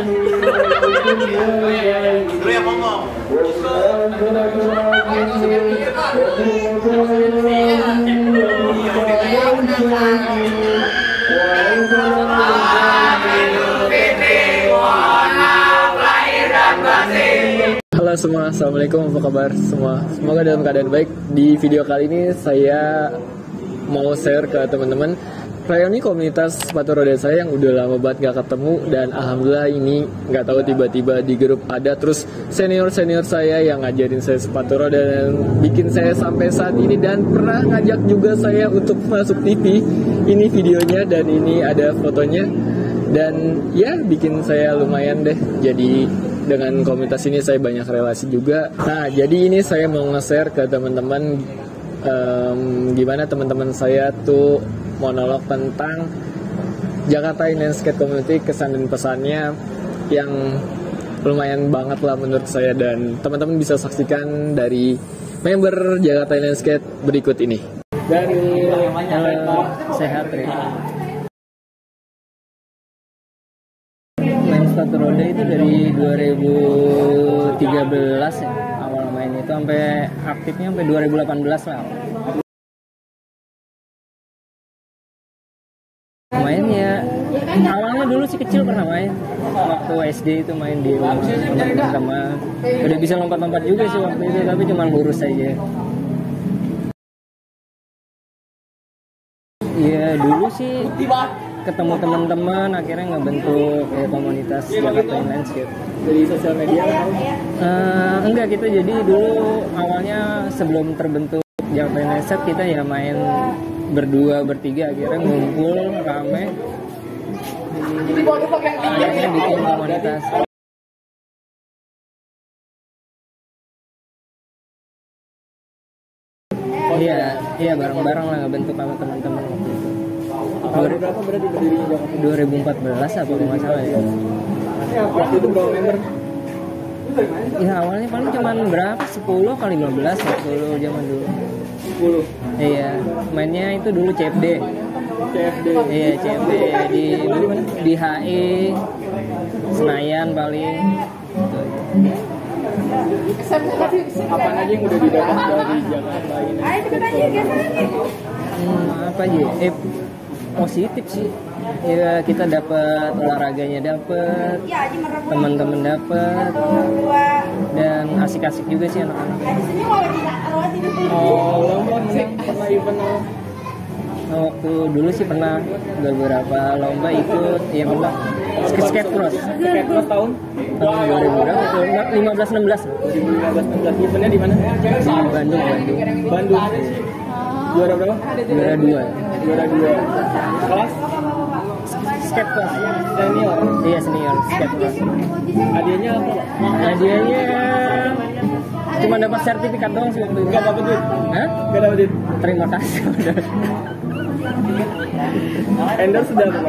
Lu yang ngomong. Halo semua, assalamualaikum, apa kabar semua? Semoga dalam keadaan baik. Di video kali ini saya mau share ke teman-teman reuni komunitas sepatu roda saya yang udah lama banget gak ketemu, dan alhamdulillah ini nggak tahu tiba-tiba di grup ada terus senior saya yang ngajarin saya sepatu roda dan bikin saya sampai saat ini, dan pernah ngajak juga saya untuk masuk TV. Ini videonya dan ini ada fotonya, dan ya bikin saya lumayan deh. Jadi dengan komunitas ini saya banyak relasi juga. Nah, jadi ini saya mau nge-share ke teman-teman gimana teman-teman saya tuh monolog tentang Jakarta Inline Skate Community, kesan dan pesannya yang lumayan banget lah menurut saya, dan teman-teman bisa saksikan dari member Jakarta Inline Skate berikut ini. Dari sehat ya. Main sepatu roda itu dari 2013 ya, awal main itu sampai aktifnya sampai 2018 lah. Main ya, awalnya dulu sih kecil pernah main, waktu SD itu main di teman-teman. Udah bisa lompat-lompat juga sih waktu itu, tapi cuma lurus aja. Iya dulu sih ketemu teman-teman, akhirnya ngebentuk ya komunitas Jakarta Inline Skate. Dari sosial media enggak, kita jadi dulu awalnya sebelum terbentuk Jakarta Inline Skate kita ya main berdua bertiga, akhirnya ngumpul rame, akhirnya bikin komunitas. Iya bareng-bareng lah ngebentuk sama teman-teman waktu itu. Berapa berarti berdirinya Jakarta? 2014 apa kalau nggak salah ya. Waktu itu berapa member? Ya awalnya paling cuma berapa, 10 kali 15 waktu zaman dulu. 10? Iya, mainnya itu dulu CFD. CFD? Iya, CFD di HI, Senayan paling. Apa aja yang udah didapat dari Jakarta ini? Apa aja? Positif sih. Ya kita dapat olahraganya, dapat teman-teman, dapat, dan asik-asik juga sih anak-anak. Lomba pernah event? Waktu dulu sih pernah beberapa lomba ikut, ya pernah skate cross. Skate cross tahun 2000 berapa? 15-16. 2015-16 eventnya di mana? Di Bandung. Juara berapa? Juara 2. Juara 2. Kelas? Skate cross. Senior? Iya senior, skate cross. Hadiahnya apa? Hadiahnya cuma dapat sertifikat doang sih waktu itu. Gak dapet duit? Hah? Gak dapet duit? Terima kasih. Endorse sudah apa?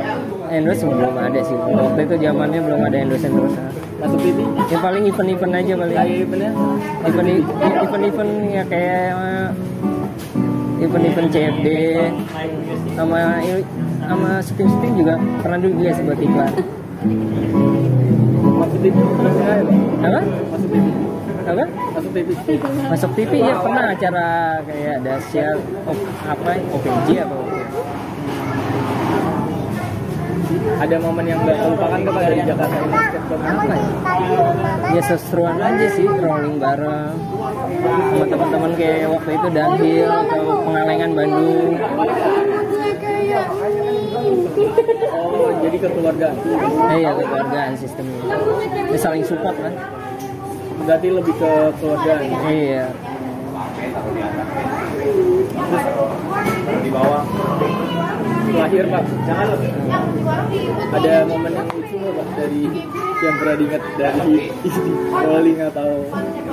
Endorse belum ada sih. Waktu itu zamannya belum ada endorse. Masuk TV? Ya paling event-event aja paling. Eventnya? Event ya kayak event CFD sama syuting juga pernah dulu juga sih buat iklan. Masuk TV? Apa? Masuk TV? Apa? Masuk TV? Masuk TV ya pernah, acara kayak Dasyat OPJ apa? Ada momen yang gak terlupakan gak dari Jakarta ini? Apa ya? Ya seseruan aja sih, rolling bareng sama teman-teman kayak waktu itu Danhil atau Pengalengan Bandung. Oh, jadi kekeluargaan? Iya, kekeluargaan sistemnya. Ya, saling support kan. Berarti lebih ke kekeluargaan? Iya. Di bawah lahir Pak, jangan ada momen yang lucu nggak Pak dari yang pernah diingat dari rolling atau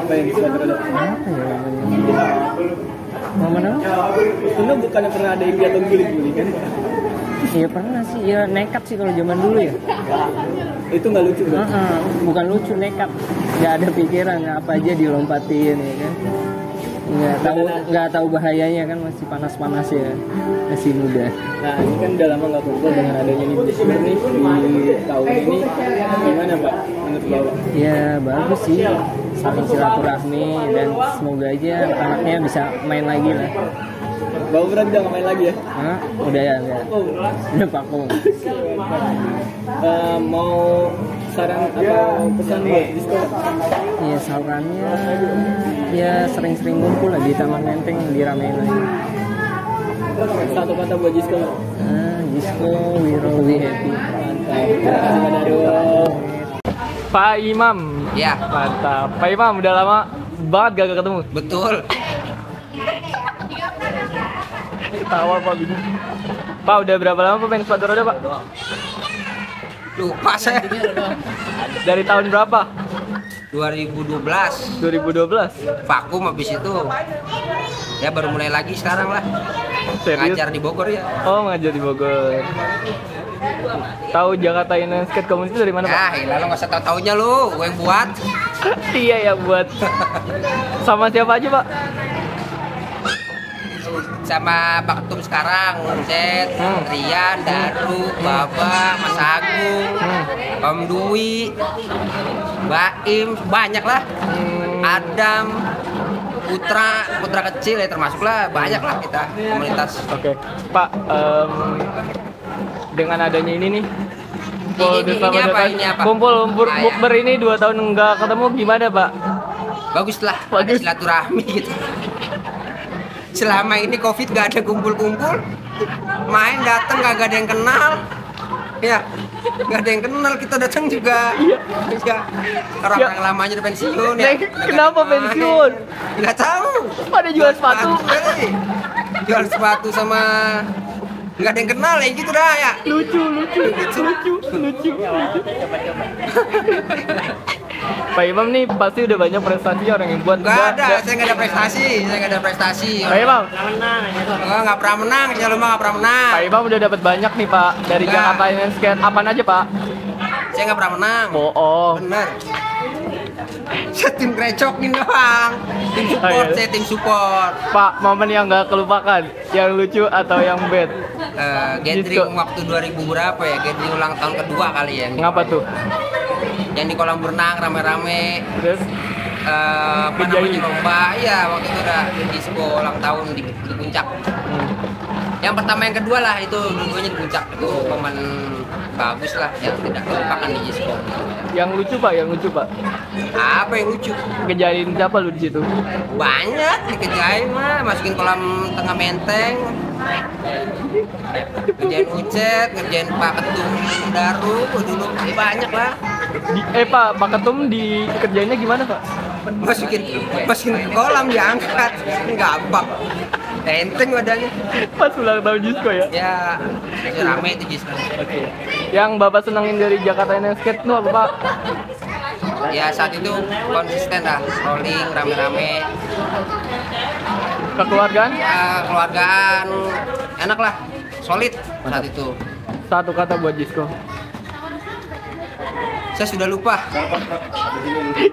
apa yang sudah terjadi? Apa ya namanya? Momen apa? Itu bukannya pernah ada yang jatuh guling-guling kan? Iya pernah sih, ya nekat sih kalau zaman dulu ya. Itu nggak lucu kan? Bukan lucu, nekat. Nggak ada pikiran, apa aja dilompatin ya kan. nggak tahu bahayanya kan, masih panas ya, masih muda. Nah ini kan udah lama nggak kumpul, dengan adanya nih di tahun ini gimana Pak menurut Bapak? Ya bagus sih, saling silaturahmi dan semoga aja anaknya bisa main lagi lah. Bapak berarti udah nggak main lagi ya? Hah? Udah ya, udah vakum. Mau saran atau pesan buat Disco? Ya sarannya ya sering-sering ngumpul lah di Taman Menteng, diramein lagi. Satu kata buat Disco. Disco we roll we happy. Mantap. Pak Imam. Ya. Mantap. Pak Imam udah lama banget gak ketemu. Betul. Ketawa Pak Bini. Pak udah berapa lama Pak main sepatu roda Pak? Lupa saya. Dari tahun berapa? 2012. 2012. Vakum habis itu. Ya baru mulai lagi sekarang lah. Serius? Ngajar di Bogor ya. Oh, ngajar di Bogor. Tahu Jakarta Inline Skate Community dari mana Pak? Ah, lalu nggak usah tahu-taunya lu, gue yang buat. Iya ya buat. Sama siapa aja Pak? Sama Pak Ketum sekarang, Set, Rian, Daru, Baba, Mas Agung, Om Dwi, Baim, banyak lah. Adam, Putra kecil ya termasuk lah, banyak lah kita komunitas. Oke, Pak. Dengan adanya ini nih, Ini apa? kumpul bukber ini 2 tahun nggak ketemu, gimana Pak? Bagus lah, ada silaturahmi gitu. Selama ini Covid gak ada kumpul-kumpul, main datang gak ada yang kenal, ya gak ada yang kenal, kita datang juga. Ya, orang-orang lamanya udah pensiun ya. Kenapa pensiun? Nggak tahu. Pada jual sepatu. Jual sepatu sama nggak ada yang kenal ya gitu dah ya. Lucu. Pak Imam nih pasti udah banyak prestasi orang yang buat. Saya nggak ada prestasi. Pak Imam? Nggak pernah menang, saya lupa nggak pernah menang. Pak Imam udah dapat banyak nih Pak dari Jakarta Inline Skate. Apaan aja Pak? Saya nggak pernah menang. Bohong. Bener. Saya tim grecokin doang. Tim support, saya tim support. Pak, momen yang nggak kelupakan, yang lucu atau yang bad? Gathering waktu 2000 berapa ya? Gathering ulang tahun kedua kali ya. Ngapa tuh? Yang di kolam renang rame-rame. Terus? Apa namanya lomba? Iya, waktu itu ada disco ulang tahun di puncak. Yang pertama yang kedua lah itu dua-duanya di puncak. Itu momen bagus lah yang tidak terlupakan di disco. Yang lucu Pak, Apa yang lucu? Ngejalin siapa lu di situ? Banyak dikejain mah, masukin kolam tengah Menteng. Ngerjain Ucet, ngerjain Pak Ketum Daru dulu, banyak lah. Pak Ketum dikerjainnya gimana Pak? Masukin ke kolam diangkat, gampang. Enteng wadahnya. Pas ulang tahun Disco ya? Ya, rame itu Disco. Oke. Yang Bapak senangin dari Jakarta Inline Skate itu apa Pak? Ya saat itu konsisten lah, rolling rame-rame. Kekeluargaan? Keluargaan enak lah, solid saat itu. Satu kata buat Disco. Saya sudah lupa.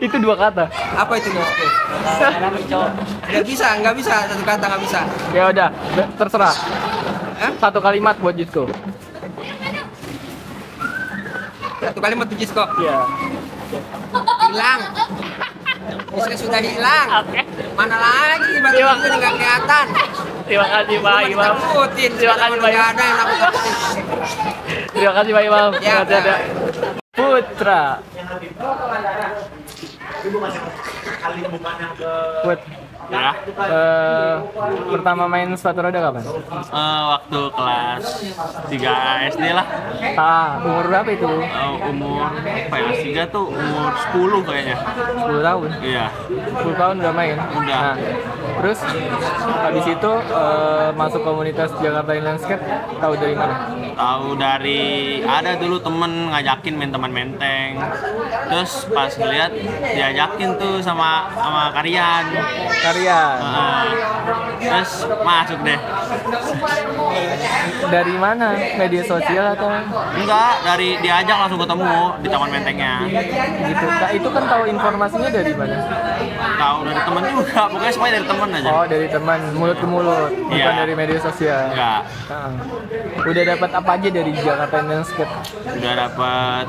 Itu 2 kata. Apa itu Disco? Nggak bisa satu kata nggak bisa. Ya udah, terserah. Satu kalimat buat Disco. Satu kalimat tuh Disco. Iya. Hilang. Disco sudah hilang. Oke. Mana lagi batu itu nggak kelihatan. Terima kasih Pak Imam. Terima kasih Pak Imam. Ada yang nakut-nakutin. Terima kasih Pak Imam. Ya, Ada. Putra. Put. Ya. Pertama main sepatu roda kapan? Waktu kelas 3 SD lah. Umur berapa itu? Umur apa ya? 3 tuh umur 10 kayaknya. 10 tahun? Iya. 10 tahun udah main? Udah. Nah, terus habis itu masuk komunitas Jakarta Inline Skate, tahu dari mana? Tahu dari ada dulu temen ngajakin main teman Menteng. Terus pas ngeliat diajakin tuh sama Karian. Rian. Terus masuk deh. Dari mana? Media sosial atau? Enggak, dari diajak langsung ketemu di Taman Mentengnya. Gitu. Nah, itu kan tahu informasinya dari mana? Tahu dari temen juga, pokoknya semuanya dari temen aja. Oh, dari teman, mulut ke mulut, bukan Iya. dari media sosial. Enggak. Nah, udah dapat apa aja dari Jakarta Landscape? Udah dapat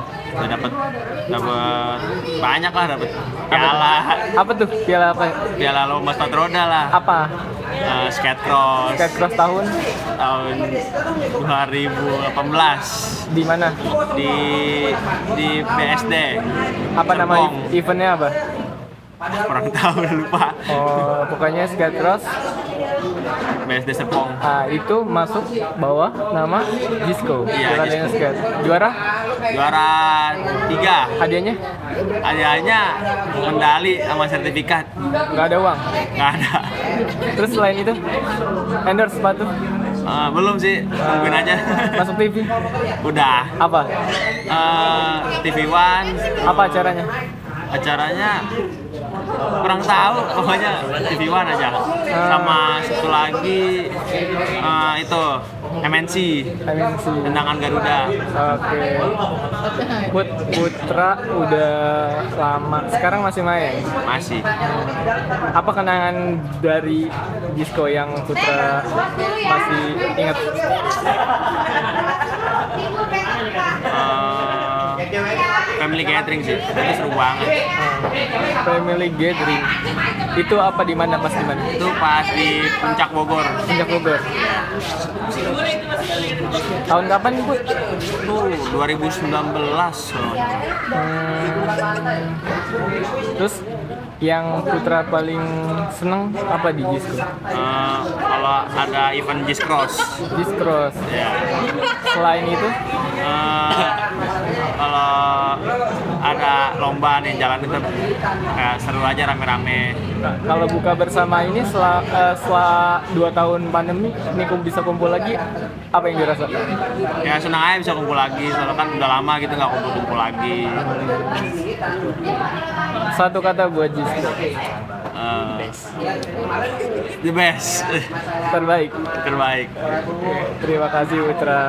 banyak lah, dapat piala, Apa tuh? Piala apa? piala lomba sepatu roda lah. Apa? Skate cross Skate tahun tahun 2018 di mana? di BSD. Apa nama Serpong. eventnya apa? Kurang tahu, lupa. Oh, pokoknya skate cross. BSD Serpong. Itu masuk bawah nama Disco. Iya, Jakarta Disco. Landscape. Juara? Juara 3. Hadiahnya? Hadiahnya medali sama sertifikat. Nggak ada uang. Nggak ada. Terus selain itu, endorse sepatu? Belum sih, tungguin aja. Masuk TV? Udah. Apa? TV One. Apa acaranya? Acaranya kurang tahu, pokoknya TV One aja. Sama satu lagi itu MNC, MNC. tendangan Garuda. Oke. Putra udah lama. Sekarang masih main. Masih. Apa kenangan dari Disco yang Putra masih ingat? Family gathering sih, itu seru banget. Family gathering. Itu apa di mana pas di mana? Itu pas di Puncak Bogor. Puncak Bogor. Tahun kapan Bu? Itu 2019 soalnya. Terus yang Putra paling seneng apa di Disco? Kalau ada event Disc Cross. Discross. Ya. Selain itu, Kalau ada lomba nih jalan itu kayak seru aja rame-rame. kalau buka bersama ini setelah 2 tahun pandemi, ini bisa kumpul lagi, apa yang dirasakan? Ya senang aja bisa kumpul lagi, soalnya kan udah lama gitu nggak kumpul-kumpul lagi. Satu kata buat Disco. The best. Terbaik. Terbaik. Terima kasih Putra.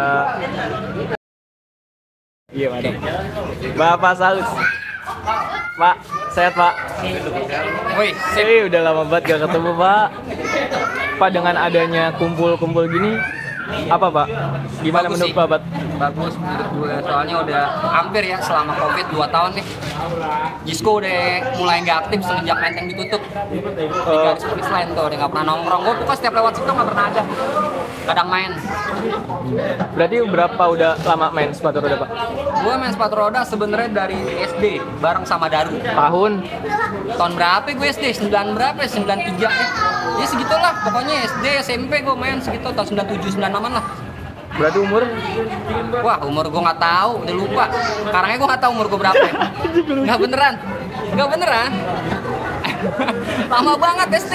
Iya, madam. Bapak Salus. Pak, sehat Pak? Woi, Udah lama banget gak ketemu Pak. Pak, dengan adanya kumpul-kumpul gini, apa Pak? Gimana Bagus menurut sih. Pak? bagus menurut gue, soalnya udah hampir ya selama Covid 2 tahun nih. Disco udah mulai nggak aktif semenjak Menteng ditutup. Di garis finish line tuh, udah nggak pernah nongkrong. Gue pokoknya setiap lewat situ nggak pernah ada. Kadang main. Berarti berapa udah lama main sepatu roda Pak? Gue main sepatu roda sebenarnya dari SD bareng sama Daru. Tahun? Tahun berapa gue SD? 9 berapa? 93 ya. Ya segitulah, pokoknya SD, SMP gue main segitu tahun 97, 96-an lah. Berarti umur? Wah, umur gue nggak tahu, udah lupa. Sekarangnya gue nggak tahu umur gue berapa. Nggak beneran, nggak beneran. Lama banget SD.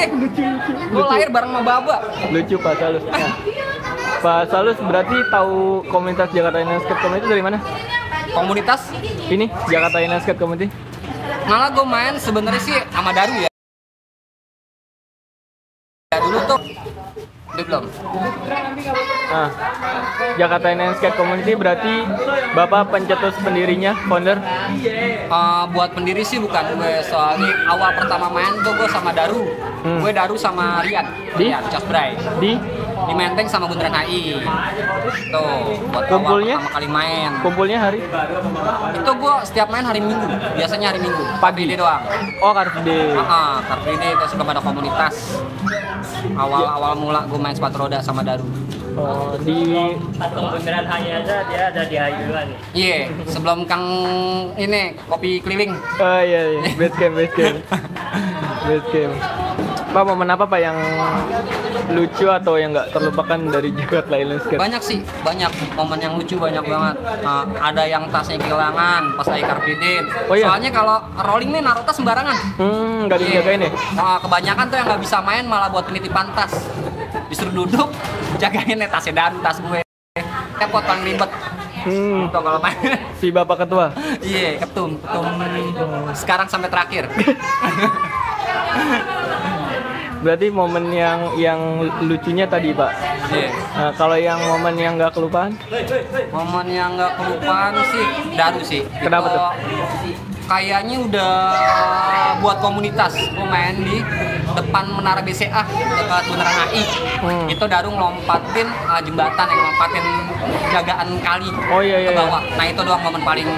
Gue lahir bareng sama Baba. Lucu Pak Salus. Nah, Pak Salus berarti tahu komunitas Jakarta Landscape Community dari mana? Komunitas? Ini Jakarta Landscape Community. Malah gue main sebenarnya sih sama Daru ya. Dulu tuh udah belum. Nah, Jakarta Landscape Community berarti Bapak pencetus pendirinya, founder? Buat pendiri sih bukan gue, soalnya awal pertama main tuh gue sama Daru. Gue Daru sama Rian. Di? Rian Casbray. Di Menteng sama Bundaran HI. Tuh, buat Kumpulnya? awal pertama kali main. Kumpulnya hari? Itu gue setiap main hari Minggu, biasanya hari Minggu. Pagi? Ini doang. Oh, Car Free Day. Car Free Day, terus kepada komunitas. Awal mula gue main sepatu roda sama Daru. Oh, di Bundaran HI aja dia ada di HI duluan nih. Iya, sebelum Kang ini kopi keliling. Oh iya, base camp. Pak, momen apa Pak yang lucu atau yang nggak terlupakan dari Jakarta Landscape? Banyak sih, banyak momen yang lucu, banyak banget. Ada yang tasnya kehilangan pas lagi Car Free Day. Oh iya? Soalnya kalau rolling nih naruh tas sembarangan. Nggak dijagain ya? Kebanyakan tuh yang nggak bisa main malah buat penitipan tas. Disuruh duduk, jagain nih tasnya Daru, tas gue. Repot, paling ribet. Tuh kalau main. Si Bapak Ketua? Iya, ketum sekarang sampai terakhir. Berarti momen yang lucunya tadi Pak. Iya. Nah, kalau yang momen yang nggak kelupaan? Momen yang nggak kelupaan sih Daru sih. Kenapa Itu tuh? Kayaknya udah buat komunitas. Gue main di depan Menara BCA dekat Bundaran HI. Itu Daru ngelompatin jembatan, yang ngelompatin jagaan kali Oh iya ke bawah. Nah itu doang momen paling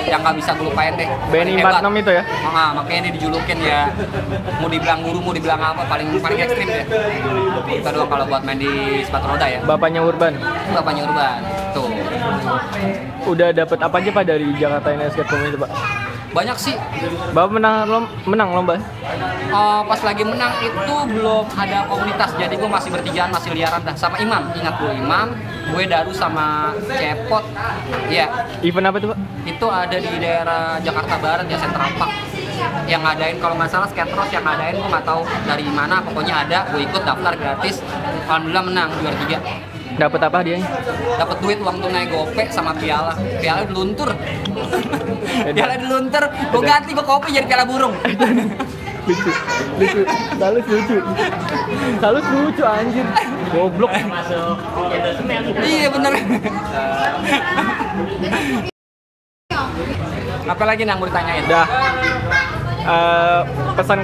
yang nggak bisa gue lupain deh. BNI Hebat. 46 itu ya? Makanya dia dijulukin ya. Mau dibilang guru, mau dibilang apa, paling ekstrim deh. Itu doang kalau buat main di sepatu roda ya. Bapaknya Urban. Bapaknya Urban. Tuh. Udah dapet apa aja Pak dari Jakarta Skate Community Pak? Banyak sih. Bapak menang lomba? Pas lagi menang itu belum ada komunitas, jadi gue masih bertigaan, masih liaran dah sama Imam. Ingat gue Imam, gue Daru sama Cepot. Iya. Event apa tuh Pak? Itu ada di daerah Jakarta Barat ya, Central Park. Yang ngadain kalau nggak salah skate cross yang ngadain, gue nggak tahu dari mana, pokoknya ada. Gue ikut daftar gratis. Alhamdulillah menang juara 3. Dapat apa hadiahnya? Dapat duit, uang tunai gope sama piala. Piala diluntur. Piala diluntur. Gue ganti, gue kopi jadi piala burung. Lucu. Salus lucu anjir. Goblok. Iya bener. Apa lagi yang mau ditanyain? Dah. Pesan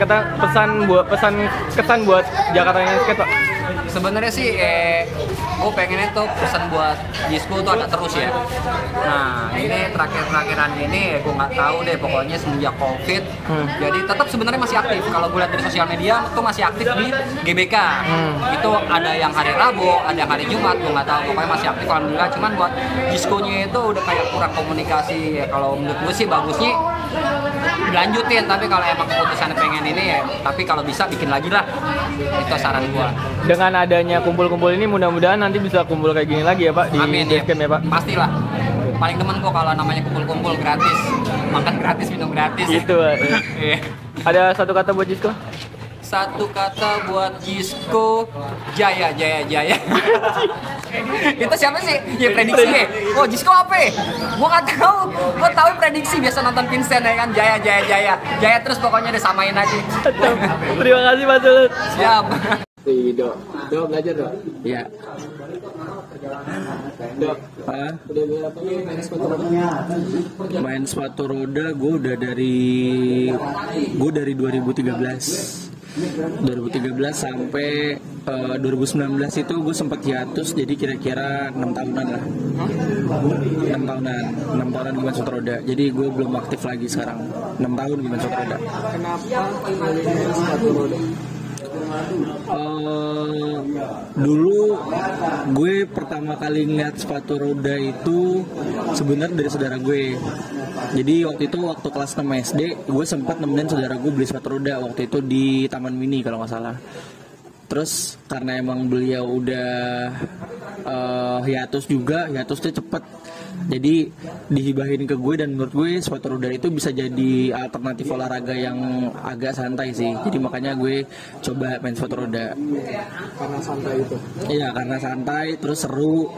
kesan buat Jakarta Skate Pak. Sebenarnya sih gue pengennya tuh pesan buat Jisco tuh ada terus ya. Nah ini terakhiran ini gue nggak tahu deh, pokoknya semenjak COVID. Jadi tetap sebenarnya masih aktif. Kalau gue lihat dari sosial media tuh masih aktif di GBK. Itu ada yang hari Rabu, ada yang hari Jumat, gue nggak tahu. Pokoknya masih aktif alhamdulillah. Cuman buat Jisco-nya itu udah kayak kurang komunikasi. Ya, kalau menurut gue sih bagusnya dilanjutin, tapi kalau emang keputusan pengen ini ya, tapi kalau bisa bikin lagi lah. Itu saran gue. Dengan adanya kumpul-kumpul ini mudah-mudahan nanti bisa kumpul kayak gini lagi ya Pak di Amin ya. Basecamp ya Pak. Pastilah. Paling temen kok kalau namanya kumpul-kumpul gratis, makan gratis, minum gratis. Gitu Pak. Iya. Ada satu kata buat Jisco? Satu kata buat Jisco, Jaya. Itu siapa sih? Ya prediksi ya. Oh Jisco apa? Gua nggak tahu. Gua tahu prediksi, biasa nonton Vincent ya kan. Jaya terus pokoknya disamain aja. Terima kasih Pak Sulut. Siap. Do belajar dong. Iya. Udah berapa nih main sepatu roda? Main sepatu roda gue dari 2013 sampai 2019 itu gue sempat hiatus, jadi kira-kira 6 tahunan lah. 6 tahunan gue main sepatu roda. Jadi gue belum aktif lagi sekarang. 6 tahun gue main sepatu roda. Kenapa milih sepatu roda? Dulu gue pertama kali ngeliat sepatu roda itu sebenarnya dari saudara gue. Jadi waktu kelas 6 SD gue sempat nemenin saudara gue beli sepatu roda waktu itu di Taman Mini kalau nggak salah. Terus karena emang beliau udah hiatusnya cepet, jadi dihibahin ke gue, dan menurut gue sepatu roda itu bisa jadi alternatif olahraga yang agak santai sih. Jadi makanya gue coba main sepatu roda. Karena santai itu? Iya, karena santai, terus seru,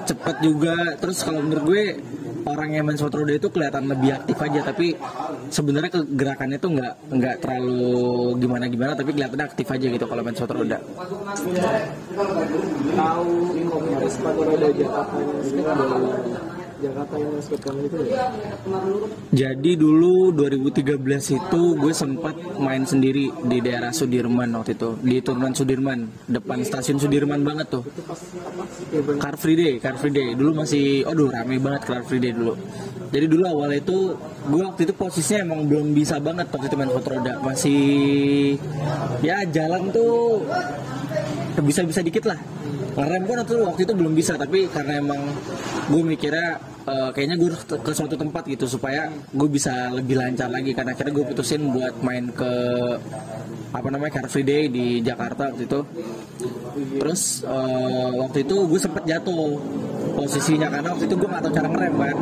cepet juga. Terus kalau menurut gue orang yang main sepatu roda itu kelihatan lebih aktif aja, tapi sebenarnya gerakannya tuh nggak terlalu gimana, tapi kelihatannya aktif aja gitu kalau main sepatu roda. Tahu komunitas sepatu roda Jakarta yang skate itu ya? Jadi dulu 2013 itu gue sempat main sendiri di daerah Sudirman waktu itu, di turunan Sudirman, depan stasiun Sudirman banget tuh. Car Free Day dulu masih, rame banget Car Free Day dulu. Jadi dulu awalnya itu gue waktu itu posisinya emang belum bisa banget waktu itu main sepatu roda, masih ya jalan tuh bisa dikit lah. Ngerem pun waktu itu belum bisa, tapi karena emang gue mikirnya kayaknya gue ke suatu tempat gitu supaya gue bisa lebih lancar lagi, karena akhirnya gue putusin buat main ke Car Free Day di Jakarta waktu itu. Terus waktu itu gue sempet jatuh posisinya karena waktu itu gue nggak tahu cara ngerem kan.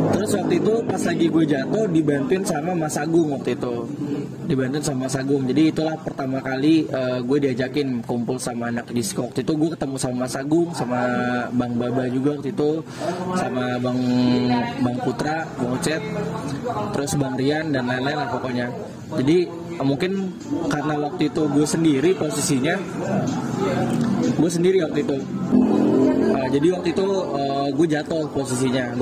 Terus waktu itu pas lagi gue jatuh dibantuin sama Mas Agung waktu itu. Jadi itulah pertama kali gue diajakin kumpul sama anak disco. Waktu itu gue ketemu sama Mas Agung, sama Bang Baba juga waktu itu, sama Bang Putra, Bang Ocet, terus Bang Rian dan lain-lain lah pokoknya. Jadi mungkin karena waktu itu gue sendiri posisinya, gue sendiri waktu itu. Jadi waktu itu gue jatuh posisinya.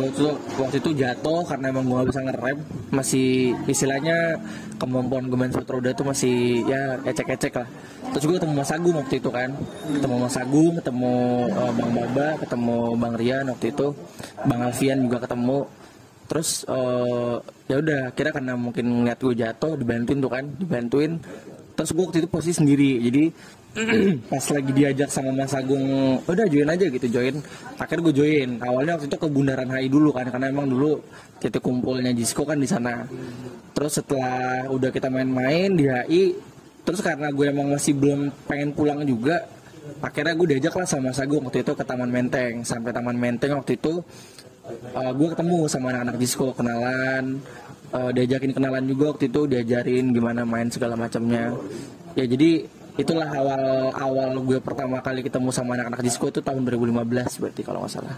Waktu itu jatuh karena emang gue gak bisa ngerem. Masih istilahnya kemampuan gue main sepatu roda tuh masih ya ecek-ecek lah. Terus gue ketemu Mas Agung waktu itu kan. Ketemu Mas Agung, ketemu Bang Baba, ketemu Bang Rian waktu itu. Bang Alfian juga ketemu. Terus ya udah kira karena mungkin ngeliat gue jatuh dibantuin. Terus gue waktu itu posisi sendiri. Jadi pas lagi diajak sama Mas Agung, udah join aja gitu, akhirnya gue join. Awalnya waktu itu ke Bundaran HI dulu kan, karena emang dulu titik kumpulnya Jisco kan di sana. Terus setelah udah kita main-main di HI, terus karena gue emang masih belum pengen pulang juga, akhirnya gue diajak lah sama Mas Agung waktu itu ke Taman Menteng. Sampai Taman Menteng waktu itu gue ketemu sama anak-anak Jisco, kenalan, diajakin kenalan juga waktu itu, diajarin gimana main segala macamnya. Ya jadi itulah awal gue pertama kali ketemu sama anak-anak Jisco itu tahun 2015 berarti kalau nggak salah.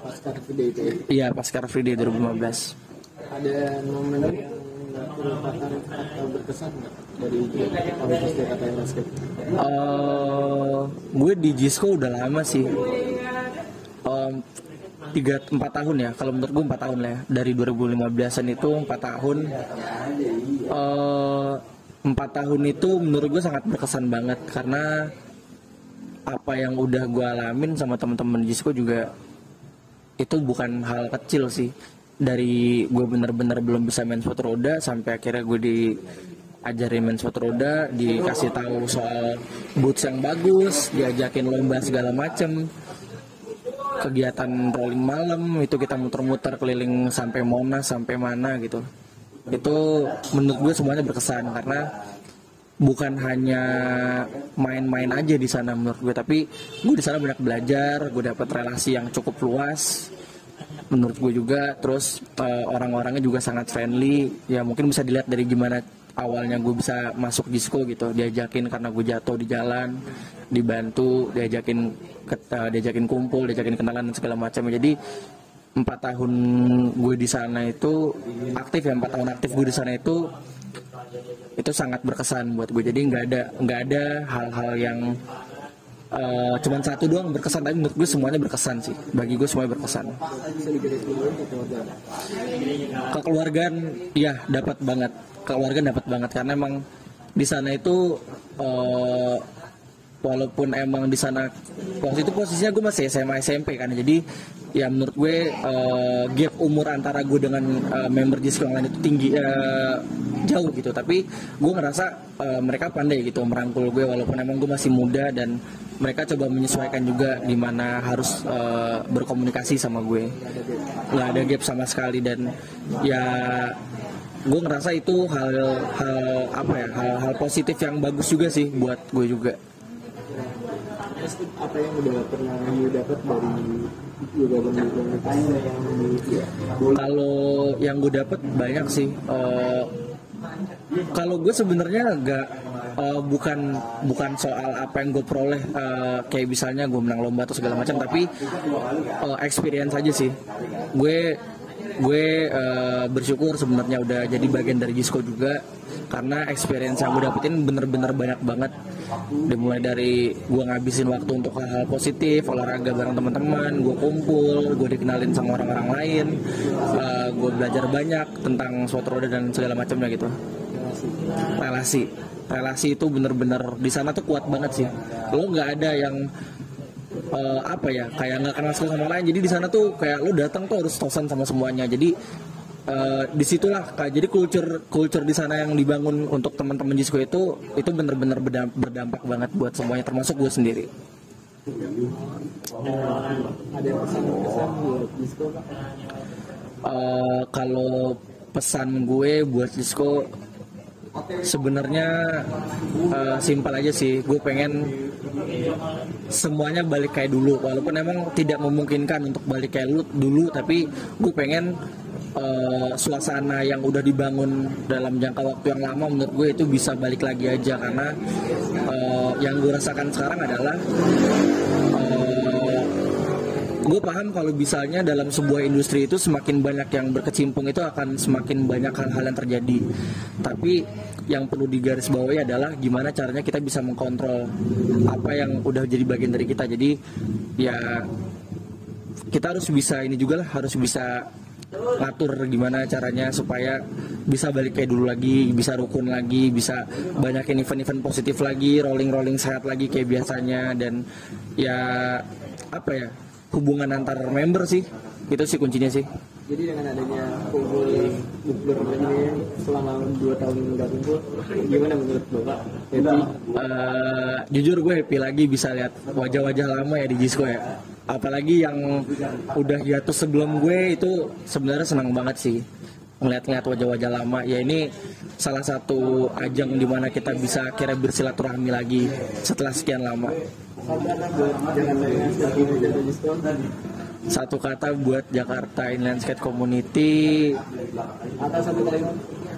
Pas Car Free Day itu ya? Iya, pas Car Free Day 2015. Ada momen yang nggak terlupakan atau berkesan nggak dari Universitas Jakarta Basket? Gue di Jisco udah lama sih. 4 tahun ya, kalau menurut gue 4 tahun lah ya. Dari 2015an itu 4 tahun. 4 tahun itu menurut gue sangat berkesan banget, karena apa yang udah gue alamin sama teman-teman Jisco juga itu bukan hal kecil sih. Dari gue bener-bener belum bisa main sepatu roda sampai akhirnya gue diajarin main sepatu roda, dikasih tahu soal boots yang bagus, diajakin lomba segala macem, kegiatan rolling malam itu kita muter-muter keliling sampai Monas sampai mana gitu. Itu menurut gue semuanya berkesan, karena bukan hanya main-main aja di sana menurut gue, tapi gue di sana banyak belajar, gue dapat relasi yang cukup luas menurut gue juga. Terus orang-orangnya juga sangat friendly, ya mungkin bisa dilihat dari gimana awalnya gue bisa masuk Jisco gitu, diajakin karena gue jatuh di jalan, dibantu, diajakin kumpul, diajakin kenalan dan segala macam. Jadi 4 tahun gue di sana itu aktif ya, 4 tahun aktif gue di sana itu sangat berkesan buat gue. Jadi nggak ada hal-hal yang cuman satu doang berkesan, tapi menurut gue semuanya berkesan sih. Bagi gue semuanya berkesan. Kekeluargaan ya dapat banget, karena emang di sana itu walaupun emang di sana waktu itu posisinya gue masih SMA SMP kan, jadi ya menurut gue gap umur antara gue dengan member Jisco yang lain itu tinggi, jauh gitu. Tapi gue ngerasa mereka pandai gitu merangkul gue, walaupun emang gue masih muda, dan mereka coba menyesuaikan juga di mana harus berkomunikasi sama gue. Nggak ada gap sama sekali, dan ya gue ngerasa itu hal positif yang bagus juga sih buat gue juga. Apa yang udah pernah dapat dari komunitas yang Kalau yang gue dapat banyak sih. Kalau gue sebenarnya bukan soal apa yang gue peroleh, kayak misalnya gue menang lomba atau segala macam, tapi experience aja sih. Gue bersyukur sebenarnya udah jadi bagian dari Jisco juga, karena experience yang gue dapetin bener-bener banyak banget. Dimulai dari gue ngabisin waktu untuk hal-hal positif, olahraga bareng teman-teman, gue kumpul, gue dikenalin sama orang-orang lain, gue belajar banyak tentang sepatu roda dan segala macamnya gitu. Relasi itu bener-bener di sana tuh kuat banget sih. Lo nggak ada yang kayak nggak kenal satu sama lain. Jadi di sana tuh kayak lo datang tuh harus tosan sama semuanya. Jadi disitulah jadi culture di sana yang dibangun untuk teman-teman Jisco itu bener-bener berdampak banget buat semuanya, termasuk gue sendiri. Ada pesan-pesan buat Jisco Pak? Kalau pesan gue buat Jisco sebenarnya simpel aja sih. Gue pengen semuanya balik kayak dulu, walaupun emang tidak memungkinkan untuk balik kayak dulu, tapi gue pengen suasana yang udah dibangun dalam jangka waktu yang lama menurut gue itu bisa balik lagi aja. Karena yang gue rasakan sekarang adalah gue paham kalau misalnya dalam sebuah industri itu semakin banyak yang berkecimpung itu akan semakin banyak hal-hal yang terjadi. Tapi yang perlu digarisbawahi adalah gimana caranya kita bisa mengkontrol apa yang udah jadi bagian dari kita. Jadi ya kita harus bisa ini juga lah, harus bisa ngatur gimana caranya supaya bisa balik kayak dulu lagi, bisa rukun lagi, bisa banyakin event-event positif lagi, rolling-rolling sehat lagi kayak biasanya. Dan ya apa ya, hubungan antar member sih, itu sih kuncinya sih. Jadi dengan adanya kumpul bukber ini selama 2 tahun nggak kumpul, gimana menurut Bapak? Jujur gue happy lagi bisa lihat wajah-wajah lama ya di Jisco ya. Apalagi yang udah hiatus sebelum gue itu sebenarnya senang banget sih ngeliat-ngeliat wajah-wajah lama. Ya ini salah satu ajang dimana kita bisa akhirnya bersilaturahmi lagi setelah sekian lama. Satu kata buat Jakarta Inline Skate Community.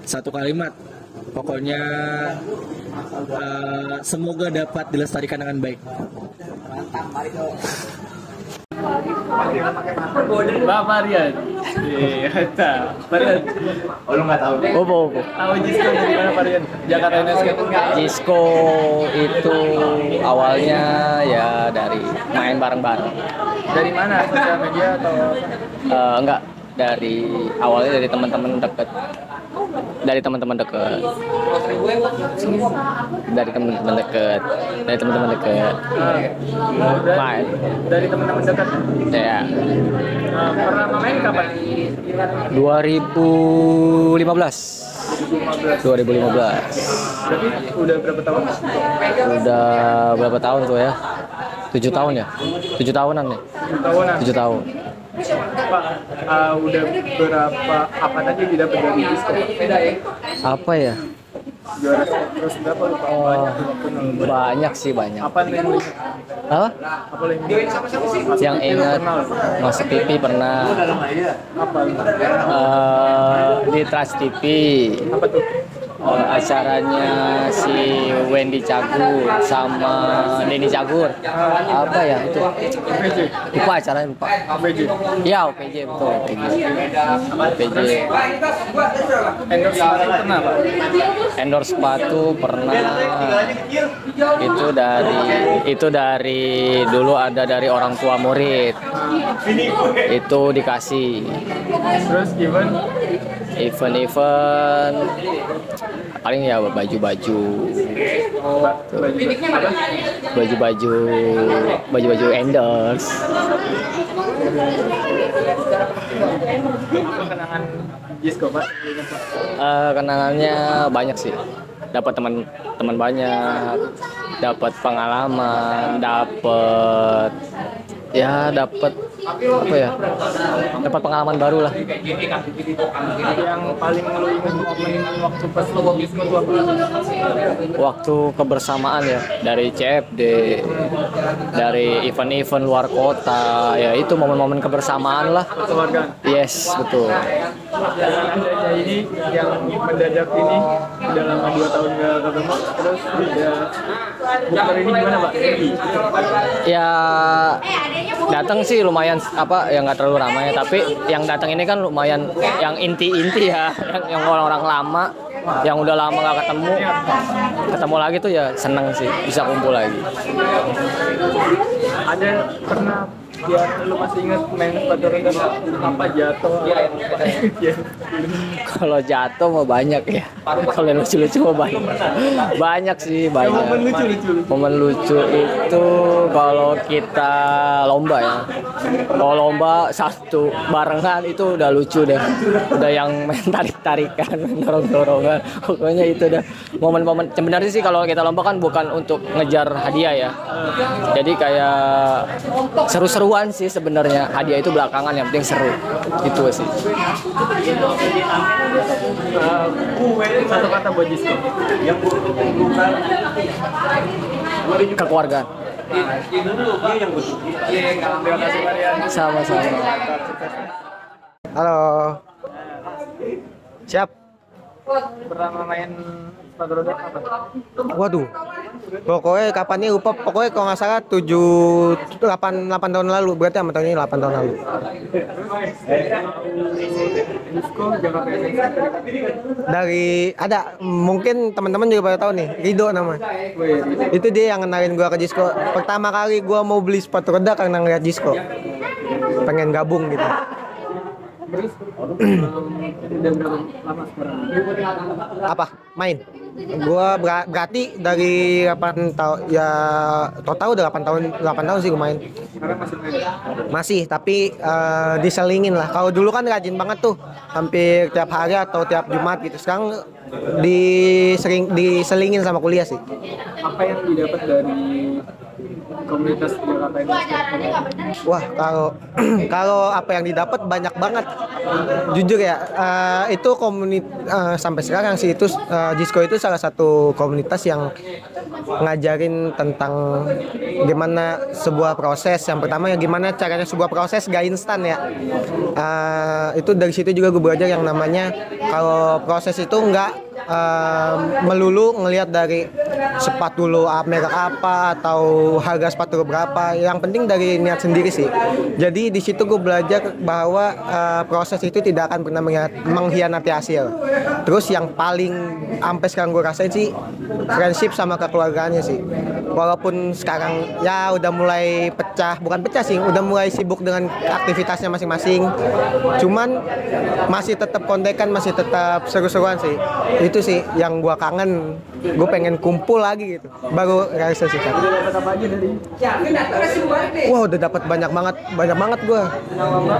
Satu kalimat. Pokoknya semoga dapat dilestarikan dengan baik. Bapak Rian. Iya, Rian. Oh lu nggak tahu? Opo. Tahu Jisco dari mana Pak Rian? Jakarta Inline Skate. Jisco itu awalnya ya dari main bareng-bareng. Dari mana? Sosial media atau? Enggak, dari awalnya dari teman-teman dekat. Dari teman-teman dekat. Main. Dari teman-teman dekat. Ya. Pernah main kapan? 2015. Berarti udah berapa tahun? Udah berapa tahun tuh ya? 7 tahun ya? 7 tahunan nih. 7 tahun. Pak, udah berapa apa tadi didapat dari Jisco? Apa ya? Juara terus berapa lupa? Banyak sih, banyak. Apa yang lu ingat? Hah? Apa yang lu ingat? Yang ingat masuk TV pernah. Apa? Di Trans TV. Apa tuh? Acaranya si Wendy Cagur sama Denny Cagur. Apa ya itu? OPJ. Lupa acaranya, lupa. OPJ. Ya, OPJ betul, OPJ. Endorse sepatu pernah Pak? Endorse sepatu pernah. Itu dari dulu ada dari orang tua murid. Itu dikasih. Terus gimana? Event paling ya baju-baju endorse. Apa kenangan Jisco Pak? Kenangannya banyak sih, dapat teman banyak, dapat pengalaman, dapat apa ya, dapat pengalaman baru lah. Yang paling lu ingat momen waktu pas lu Jisco itu apa? Waktu kebersamaan ya, dari CFD, dari event-event luar kota, ya itu momen-momen kebersamaan lah. Keluarga. Yes, betul. Dengan adanya ini yang mendadak ini udah lama 2 tahun gak ketemu, terus udah bukber ini gimana Pak? Ya datang sih lumayan apa ya, nggak terlalu ramai, tapi yang datang ini kan lumayan yang inti-inti ya, yang orang-orang lama yang udah lama nggak ketemu lagi tuh ya seneng sih bisa kumpul lagi. Ada pernah yang lu masih ingat main sepatu roda apa jatuh? Kalau jatuh mah banyak ya. Kalau yang lucu-lucu mah banyak sih, banyak. Momen lucu itu kalau kita lomba ya. Kalau lomba satu barengan itu udah lucu deh. Udah yang main tarik-tarikan, dorong-dorongan. Pokoknya itu dah momen-momen. Sebenarnya sih kalau kita lomba kan bukan untuk ngejar hadiah ya. Jadi kayak seru-seruan sih sebenarnya. Hadiah itu belakangan, yang penting seru. Itu sih. Satu kata buat Jisco. Kekeluargaan. Terima kasih Marian. Sama-sama. Halo. Siap. Pertama main sepatu roda apa? Waduh. Pokoknya kapannya lupa, pokoknya kalau nggak salah 8 tahun lalu, berarti sama tahun ini 8 tahun lalu. Dari ada mungkin teman-teman juga pada tahu nih, Rido nama. Itu dia yang kenalin gua ke Disco. Pertama kali gua mau beli sepatu roda karena ngeliat Disco. Pengen gabung gitu. Terus udah berapa lama sekarang? Apa? Main. Gua berarti dari 8 tahun ya total udah 8 tahun sih gue main. Sekarang masih main? Masih, tapi diselingin lah. Kalau dulu kan rajin banget tuh, hampir tiap hari atau tiap Jumat gitu. Sekarang diselingin sama kuliah sih. Apa yang didapat dari komunitas Jakarta ini? Wah, kalau apa yang didapat banyak banget. Jujur ya, itu sampai sekarang sih itu Disco itu salah satu komunitas yang ngajarin tentang gimana sebuah proses. Yang pertama ya gimana caranya sebuah proses gak instan ya. Itu dari situ juga gue belajar yang namanya kalau proses itu nggak melulu ngelihat dari sepatu lo merek apa atau harga sepatu lo berapa. Yang penting dari niat sendiri sih. Jadi di situ gue belajar bahwa proses itu tidak akan pernah mengkhianati hasil. Terus yang paling sampai sekarang gue rasain sih friendship sama kekeluargaannya sih. Walaupun sekarang ya udah mulai bukan pecah sih, udah mulai sibuk dengan aktivitasnya masing-masing. Cuman masih tetap kontekan, masih tetap seru-seruan sih. Itu sih yang gua kangen. Gue pengen kumpul lagi gitu. Baru realisasikan. Wah, udah dapat banyak banget gua.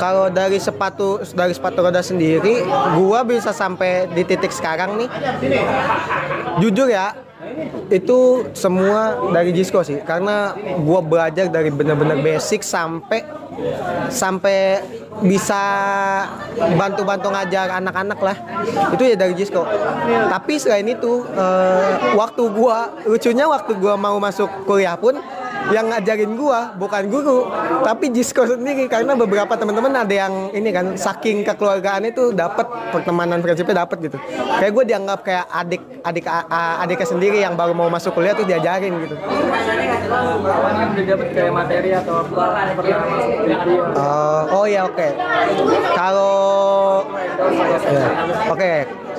Kalau dari sepatu roda sendiri, gua bisa sampai di titik sekarang nih. Jujur ya, itu semua dari Disco sih, karena gue belajar dari benar-benar basic sampai bisa bantu-bantu ngajar anak-anak lah, itu ya dari Disco. Tapi selain itu lucunya waktu gue mau masuk kuliah pun yang ngajarin gua bukan guru tapi Disco sendiri, karena beberapa teman-teman ada yang ini kan saking kekeluargaan itu dapat pertemanan prinsipnya dapat gitu, kayak gue dianggap kayak adiknya sendiri yang baru mau masuk kuliah tuh diajarin gitu. Udah dapat kayak materi atau apa pernah masuk oh ya oke.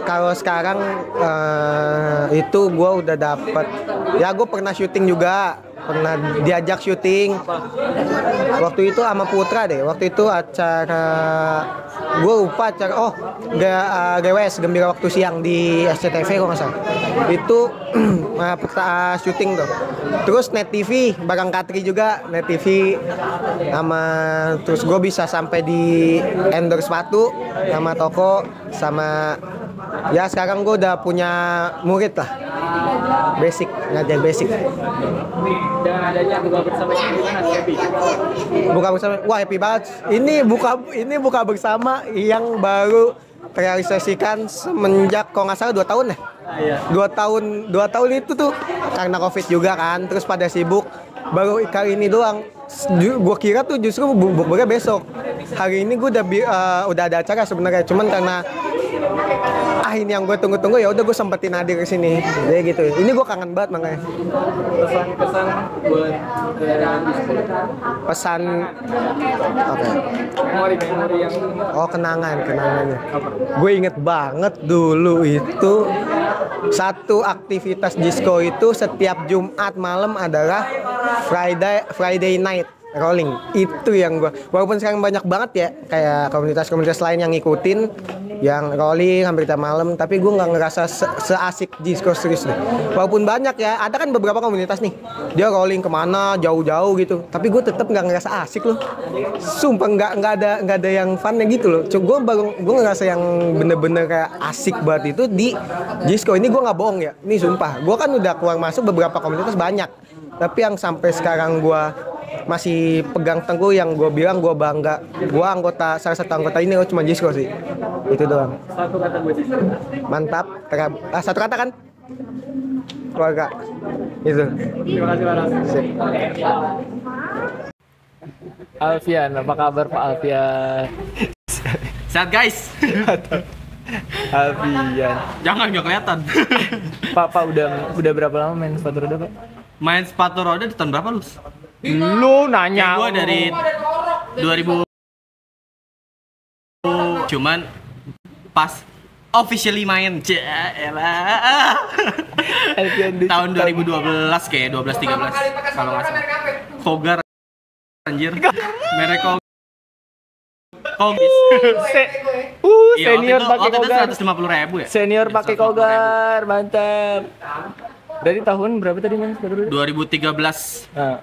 Kalau sekarang itu gue udah dapat ya, gue pernah syuting juga, pernah diajak syuting waktu itu sama Putra deh. Waktu itu acara gue lupa acara GWS Gembira Waktu Siang di SCTV kalau nggak salah. Itu syuting tuh. Terus Net TV bareng Katri juga, Net TV sama, terus gue bisa sampai di endorse sepatu sama toko sama. Ya sekarang gue udah punya murid lah, basic, ngajar basic. Dan adanya buka bersama ini gimana, happy? Buka bersama, wah happy banget. Ini buka bersama yang baru terrealisasikan semenjak kalau nggak salah 2 tahun ya. 2 tahun itu tuh karena COVID juga kan, terus pada sibuk. Baru kali ini doang. Gue kira tuh justru bukbernya besok. Hari ini gue udah ada acara sebenarnya, cuman karena ini yang gue tunggu-tunggu, ya udah gue sempetin hadir ke sini. Jadi gitu. Ini gue kangen banget makanya. Pesan buat pesan oke. Memori yang kenangannya. Gue inget banget dulu itu satu aktivitas Disco itu setiap Jumat malam adalah Friday night rolling. Itu yang gue, walaupun sekarang banyak banget ya kayak komunitas-komunitas lain yang ngikutin yang rolling hampir tiap malam, tapi gue nggak ngerasa seasik Disco serius deh. Walaupun banyak ya, ada kan beberapa komunitas nih dia rolling kemana jauh-jauh gitu, tapi gue tetap nggak ngerasa asik loh. Sumpah nggak ada yang funnya gitu loh. Gue ngerasa yang bener-bener kayak asik banget itu di Disco ini. Gue nggak bohong ya, ini sumpah. Gue kan udah keluar masuk beberapa komunitas banyak, tapi yang sampai sekarang gue masih pegang teguh, yang gue bilang gue bangga, gue salah satu anggota ini cuma Disco sih. Itu doang. Satu kata buat Disco. Mantap. Satu kata kan? Keluarga. Itu. Terima kasih Laras. Alfian, apa kabar Pak Alfian? Sehat guys. Alfian. Jangan nggak kelihatan. Pak udah berapa lama main sepatu roda Pak? Main sepatu roda di tahun berapa lu? Lu nanya. Gue dari 2000, cuman pas officially main tahun 2012 kayak 12-13 kalau nggak salah. Kogar anjir, merek Kogis. Senior pakai Kogar. 150.000 ya. Senior pakai Kogar, mantap. Dari tahun berapa tadi Mas? 2013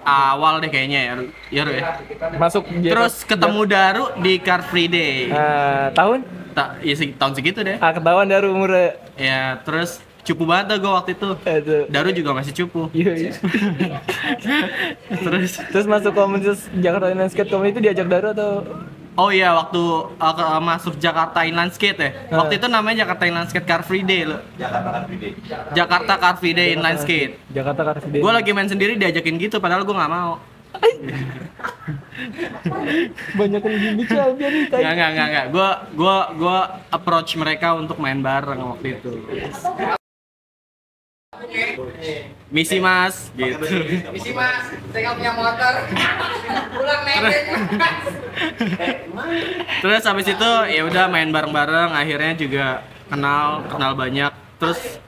awal deh kayaknya ya. Iya ya. Masuk terus ketemu Daru di Car Free Day. Tahun? Ya tahun segitu deh. Ketahuan Daru umurnya. Ya, terus cupu banget gue waktu itu. Daru juga masih cupu. Iya. Terus masuk komunitas Jakarta Inline Skate Community diajak Daru atau? Oh iya, waktu masuk Jakarta Inline Skate ya. Waktu itu namanya Jakarta Inline Skate Car Free Day loh. Jakarta Car Free Day Inline Skate. Jakarta Car Free Day. Gue lagi main sendiri diajakin gitu, padahal gue nggak mau. Banyak yang gini aja nih. Enggak. Gue approach mereka untuk main bareng waktu itu. Misi mas, gitu. Misi mas, saya nggak punya motor. Pulang naik. Terus habis itu ya udah main bareng-bareng, akhirnya juga kenal banyak. Terus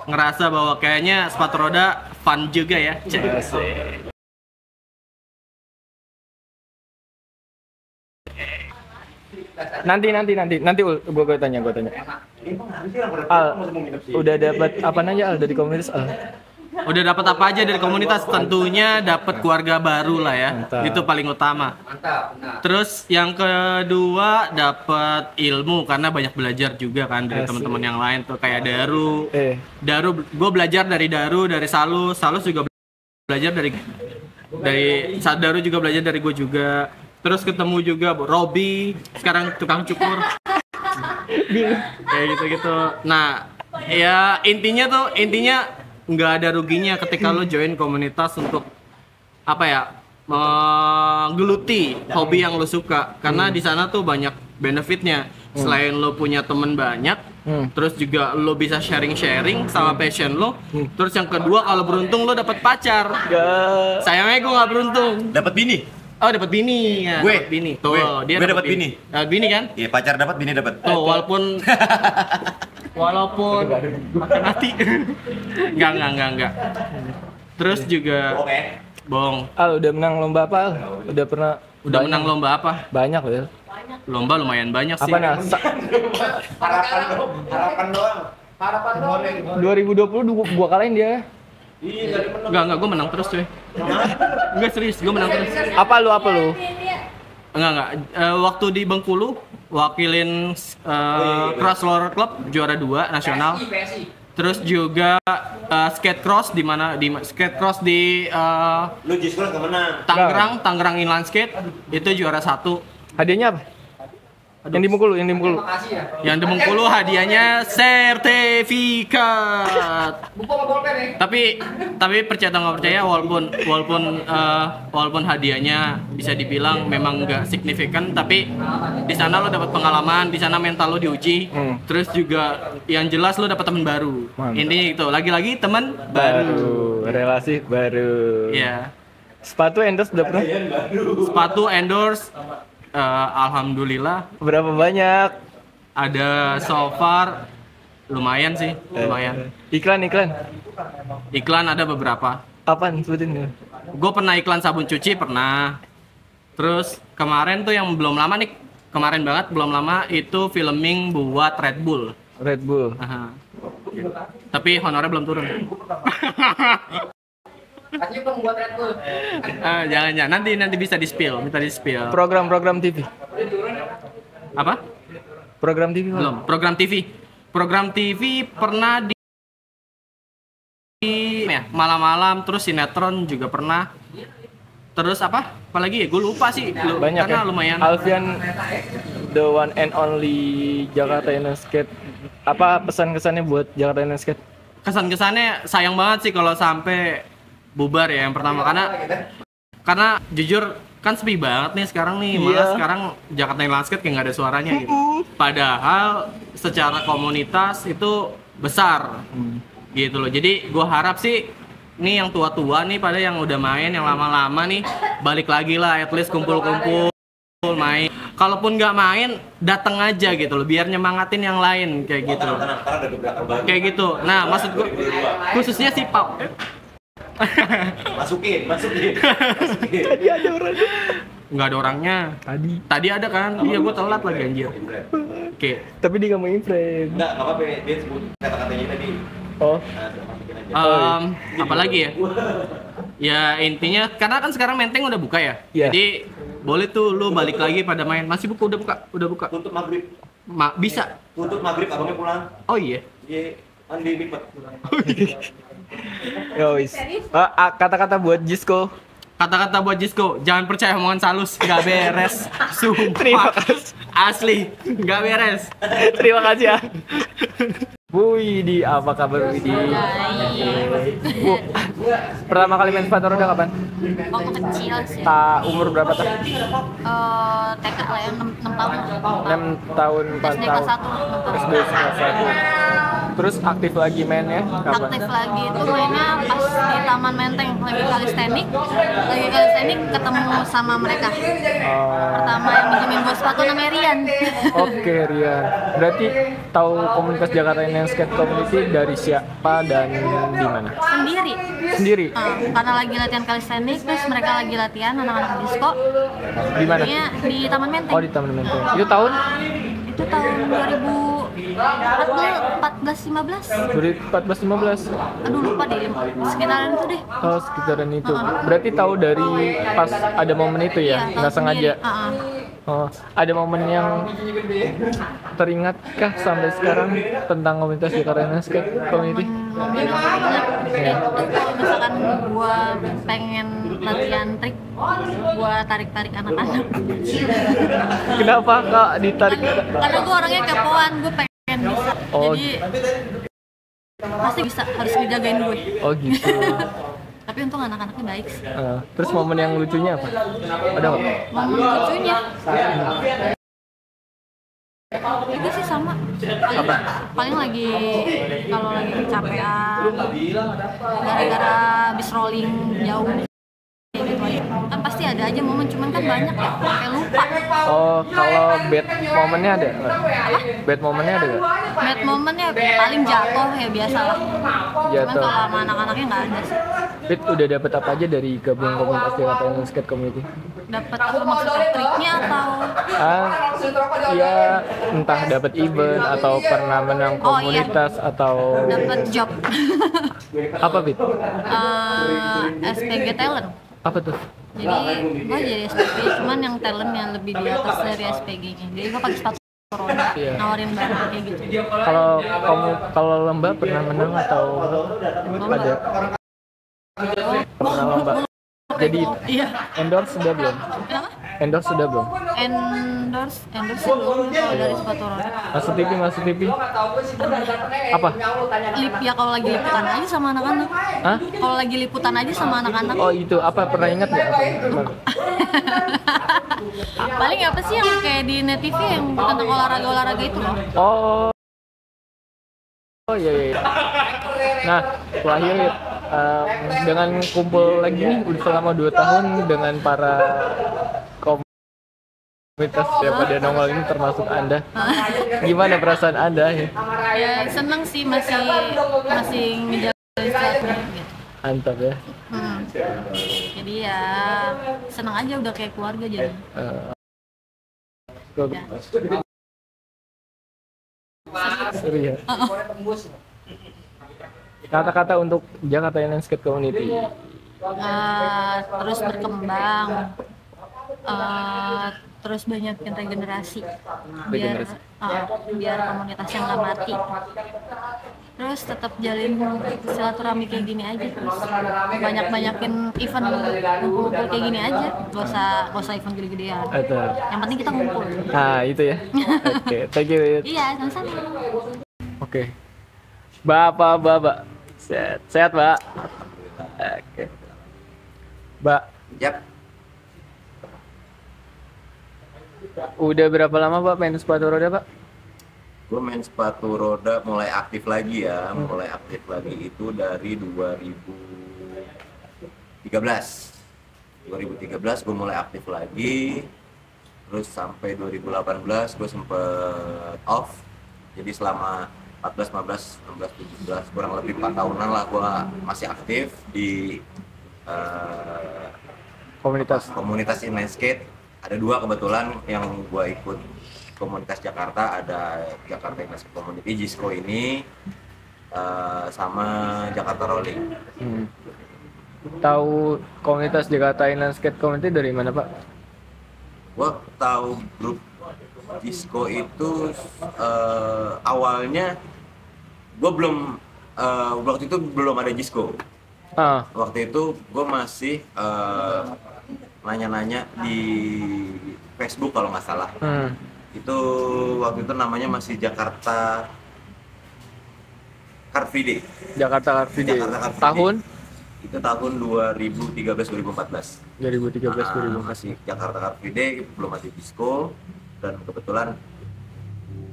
ngerasa bahwa kayaknya sepatu roda fun juga ya. Nanti gue tanya. Al, udah dapat apa aja Al dari komunitas Al? Udah dapat apa aja dari komunitas? Tentunya dapat keluarga baru lah ya. Mantap. Itu paling utama. Terus yang kedua dapat ilmu karena banyak belajar juga kan dari teman-teman yang lain tuh kayak Daru. Gue belajar dari Daru, dari Salus juga belajar dari Daru juga belajar dari gue juga. Terus ketemu juga Robby, sekarang tukang cukur. Kayak gitu-gitu. Nah, ya intinya nggak ada ruginya ketika lo join komunitas untuk apa ya, menggeluti hobi yang lo suka. Karena di sana tuh banyak benefitnya. Selain lo punya temen banyak, terus juga lo bisa sharing sama passion lo. Terus yang kedua kalau beruntung lo dapet pacar. Sayangnya gue nggak beruntung. Dapat bini. Oh, dapat bini ya. Gue dapat bini. Tuh, dia dapat bini. Dapat bini kan? Iya, pacar dapat, bini dapat. Tuh, walaupun makan hati. Enggak. Terus juga bohong. Al udah menang lomba apa Al? Udah menang lomba apa? Banyak loh. Lomba lumayan banyak sih. Apa nah? Harapan doang. 2020 gua kalahin dia. Enggak, gue menang terus cuy. Enggak serius, gue menang terus. Apa lu? Enggak. Waktu di Bengkulu wakilin Cross Roller Club juara 2 nasional. Terus juga skate cross di Lu Jiskon enggak menang. Tangerang Inline Skate itu juara 1. Hadiahnya apa? Yang di Bengkulu. Yang di Bengkulu hadiahnya sertifikat. Tapi percaya atau nggak percaya, walaupun hadiahnya bisa dibilang memang nggak signifikan, tapi di sana lo dapat pengalaman, di sana mental lo diuji. Terus juga yang jelas lo dapat teman baru. Ini itu lagi-lagi teman baru. Relasi baru. Iya. Sepatu endorse udah pernah? Sepatu endorse. Alhamdulillah. Berapa banyak? Ada so far lumayan sih, lumayan. Iklan ada beberapa. Apaan sebutin? Gue pernah iklan sabun cuci pernah. Terus kemarin tuh yang belum lama nih, kemarin banget belum lama itu filming buat Red Bull. Aha. Tapi honornya belum turun. Katanya belum buat Red Bull. Jangan, nanti bisa minta di spill. Program TV. Apa? Program TV belum. Program TV pernah di ya, malam-malam, terus sinetron juga pernah. Terus apalagi ya, gue lupa sih. Banyak karena ya? Lumayan. Alfian, the one and only Jakarta Inline Skate. Apa pesan-kesannya buat Jakarta Inline Skate? Kesan-kesannya sayang banget sih kalau sampai bubar ya yang pertama, karena jujur kan sepi banget nih sekarang nih. Malah sekarang Jakarta Inline Skate kayak nggak ada suaranya gitu. Padahal secara komunitas itu besar gitu loh. Jadi gue harap sih nih yang tua-tua nih pada yang udah main, yang lama-lama nih balik lagi lah, at least kumpul-kumpul main. Kalaupun nggak main, datang aja gitu loh, biar nyemangatin yang lain kayak gitu. Kayak gitu. Nah, maksud gue khususnya si Pau. Masukin. Tadi ada orangnya. Nggak ada orangnya. Tadi ada kan? Iya, gue telat lagi anjir. Oke. Tapi dia nggak mau imprint. Enggak apa-apa, dia sebut kata-katanya tadi. Oh, Apa lagi ya? Ya intinya karena kan sekarang Menteng udah buka ya. Iya. Jadi boleh tuh lu balik lagi pada main. Masih buka, udah buka. Tutup maghrib. Bisa. Tutup maghrib, abangnya pulang. Oh iya. Iya, unlimited. Yowis. Kata-kata buat Jisko. Kata-kata buat Jisko, jangan percaya omongan Salus, nggak beres. Sumpah. Terima kasih. Asli, nggak beres. Terima kasih ya. Bu Widi, apa kabar Bu Widi? Bu, pertama kali main sepatu roda kapan? Waktu kecil sih. Umur berapa tuh? TK lah ya, 6 tahun. 6 tahun, 4 SD tahun. kelas 1. SD kelas 1. Terus aktif lagi mainnya kapan? Aktif lagi itu mainnya pas di Taman Menteng, lagi kalistenik ketemu sama mereka. Pertama yang minjemin gue sepatu namanya Rian. Oke, Rian. Berarti tahu komunitas Jakarta Inline Skate Community dari siapa dan di mana? Sendiri. Karena lagi latihan kalistenik, terus mereka lagi latihan anak-anak disco. Di mana? Di Taman Menteng. Oh, di Taman Menteng. Itu tahun? Itu tahun 2014-15. 2014-15. Aduh lupa deh, sekitaran itu deh. Oh, sekitaran itu. Berarti tahu dari pas ada momen itu ya? Iya, Nggak tahu sengaja? sendiri. Oh, ada momen yang teringatkah sampai sekarang tentang komunitas Jakarta Inline Skate Community? Momen banyak. Iya. Kalau misalkan gua pengen latihan trik, gua tarik-tarik anak-anak. Kenapa Kak ditarik? Karena gua orangnya kepoan, gua pengen bisa. Oh. Jadi pasti bisa, harus dijagain gue. Oh gitu. Tapi untung anak-anaknya baik sih. Terus momen yang lucunya apa? Ada nggak? Momen lucunya itu sih sama. Paling lagi kalau lagi kecapean gara-gara habis rolling jauh gitu aja. Kan pasti ada aja momen, cuman kan banyak ya, kayak lupa. Oh, kalau bad momennya ada nggak? Bad momennya ada nggak? Bad momennya paling jatuh ya biasa lah. Cuman Jatuh. kalau sama anak-anaknya nggak ada sih. Fit udah dapet apa aja dari gabung komunitas Jakarta Inline Skate Community? Dapat apa maksudnya, triknya atau? Ya entah dapat event atau pernah menang Oh, iya. komunitas atau Dapat job. apa Fit? SPG talent. Apa tuh? Jadi gue jadi SPG, cuman yang talent yang lebih di atas dari SPG-nya. Jadi gue pakai sepatu roda, Iya. nawarin barang kayak gitu. Kalau lomba pernah menang atau ada? Pernah lomba. Jadi Iya. endorse sudah belum? Kenapa? Endorse sudah belum? Endorse belum kalau dari sepatu roda. Masuk TV. Apa? Ya kalau lagi liputan aja sama anak-anak. Hah? Kalau lagi liputan aja sama anak-anak. Oh itu apa pernah ingat nggak? Paling apa sih yang kayak di Net TV yang tentang olahraga itu loh. Oh iya. Nah, terakhir dengan kumpul lagi nih udah selama 2 tahun dengan para komunitas yang pada nongol ini termasuk Anda. Gimana perasaan Anda ya? Ya seneng sih, masih ngejalanin silaturahmi gitu. Mantap ya. Jadi ya seneng aja, udah kayak keluarga jadi. Seru ya. Kata-kata untuk Jakarta Inline Skate Community. Terus berkembang, terus banyakin regenerasi biar komunitasnya nggak mati. Terus tetap jalin silaturahmi kayak gini aja, terus banyakin event ngumpul kayak gini aja, gak usah event gede-gedean. Yang penting kita ngumpul. Itu ya. Oke, thank you. Iya, sama-sama. Oke. Bapak. Sehat, Mbak. Oke. Mbak, Yap. udah berapa lama Pak main sepatu roda, Pak? Gue main sepatu roda mulai aktif lagi ya. Mulai aktif lagi itu dari 2016 2013 gue mulai aktif lagi, terus sampai 2018 gue sempet off. Jadi selama 14, 15, 16, 17 kurang lebih 4 tahunan lah gue masih aktif di komunitas inline skate. Ada 2 kebetulan yang gue ikut komunitas Jakarta, ada Jakarta Inline Skate Community Jisco ini, sama Jakarta Rolling. Tahu komunitas Jakarta Inline Skate Community dari mana, Pak? Gue tahu grup Jisco itu awalnya gue belum waktu itu belum ada Jisco. Waktu itu gue masih nanya-nanya di Facebook kalau nggak salah. Itu waktu itu namanya masih Jakarta Car Free Day. Jakarta Car Free Day. Tahun? Itu tahun 2013-2014. 2013-2014. Masih Jakarta Car Free Day, belum ada disco. Dan kebetulan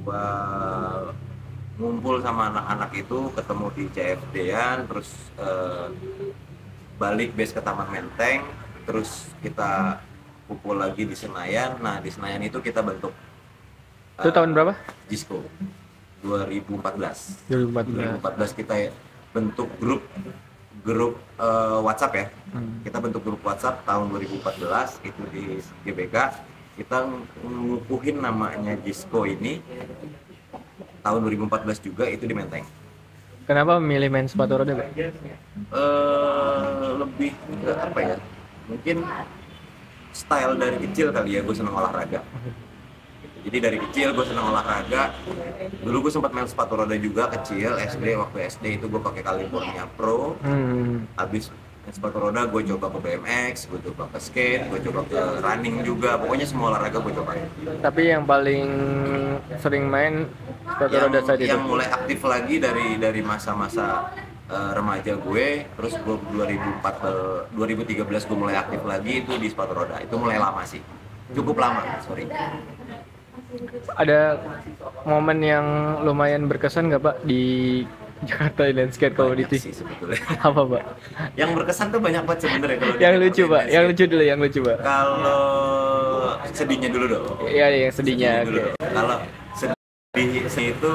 gua ngumpul sama anak-anak itu, ketemu di CFD-an, terus balik base ke Taman Menteng, terus kita kumpul lagi di Senayan. Nah, di Senayan itu kita bentuk. Itu tahun berapa? Jisco 2014. 2014 kita bentuk grup WhatsApp ya. Kita bentuk grup WhatsApp tahun 2014 itu di GBK. Kita ngukuhin namanya Jisco ini tahun 2014 juga, itu di Menteng. Kenapa memilih main sepatu roda, Pak? Lebih ke apa ya? Mungkin style dari kecil kali ya, gue seneng olahraga. Jadi dari kecil gue seneng olahraga. Dulu gue sempat main sepatu roda juga kecil, waktu SD itu gue pakai California Pro. Habis main sepatu roda gue coba ke BMX, gue coba ke skate, gue coba ke running juga. Pokoknya semua olahraga gue cobain. Tapi yang paling sering main sepatu roda saat itu? Yang mulai aktif lagi dari masa-masa remaja gue, terus gue 2013 gue mulai aktif lagi itu di sepatu roda. Itu mulai lama sih, cukup lama, sorry. Ada momen yang lumayan berkesan nggak, Pak, di Jakarta Inline Skate Community? Banyak sih sebetulnya. Apa, Pak? Yang berkesan tuh banyak banget sebenarnya. Yang lucu, Pak. Yang lucu dulu, yang lucu, Pak. Kalau sedihnya dulu dong. Iya, yang sedihnya. Kalau sedih itu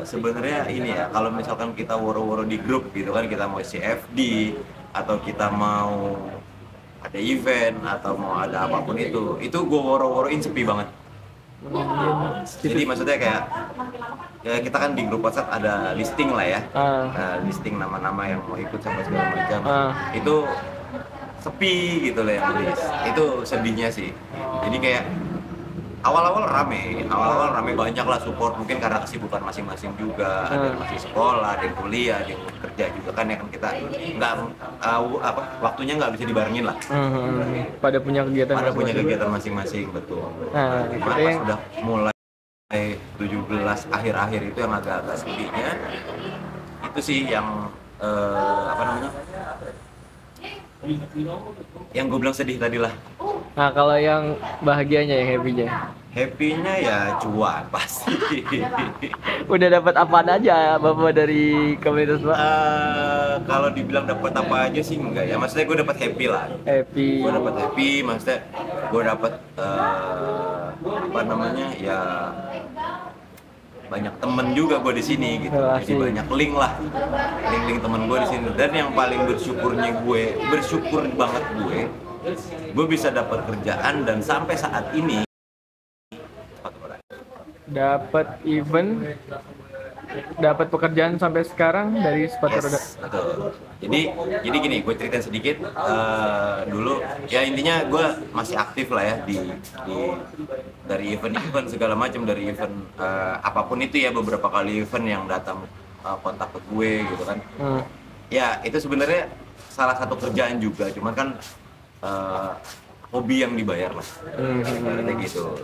sebenarnya ini ya, kalau misalkan kita woro-woro di grup gitu kan, kita mau CFD atau kita mau ada event atau mau ada apapun itu gue woro-woroin sepi banget. Jadi maksudnya kayak ya kita kan di grup WhatsApp ada listing lah ya, listing nama-nama yang mau ikut sampai segala macam. Itu sepi gitu lah yang list. Itu sedihnya sih. Jadi kayak awal-awal rame banyak lah support, mungkin karena kesibukan masing-masing juga. Ada yang masih sekolah, ada yang kuliah, ada yang kerja juga kan, ya kan kita nggak waktunya nggak bisa dibarengin lah. Pada punya kegiatan masing-masing, betul. Cuma pas udah mulai 17 akhir-akhir itu yang agak-agak sedihnya itu sih yang yang gue bilang sedih tadi lah. Nah, kalau yang bahagianya, yang happy-nya ya cuan pasti. Udah dapat apaan aja Bapak dari komunitas, Pak? Kalau dibilang dapat apa aja sih enggak ya, maksudnya gue dapat happy lah. Gue dapat happy, maksudnya gue dapat ya banyak temen juga gue di sini gitu. Jadi banyak link temen gue di sini. Dan yang paling bersyukur banget gue bisa dapat kerjaan dan sampai saat ini dapat event, dapat pekerjaan sampai sekarang dari sepatu roda. Betul. Jadi gini, gue ceritain sedikit. Dulu ya intinya gue masih aktif lah ya dari event segala macam, dari event apapun itu ya, beberapa kali event yang datang kontak ke gue gitu kan. Ya itu sebenarnya salah satu kerjaan juga, cuman kan hobi yang dibayar lah, kayak gitu.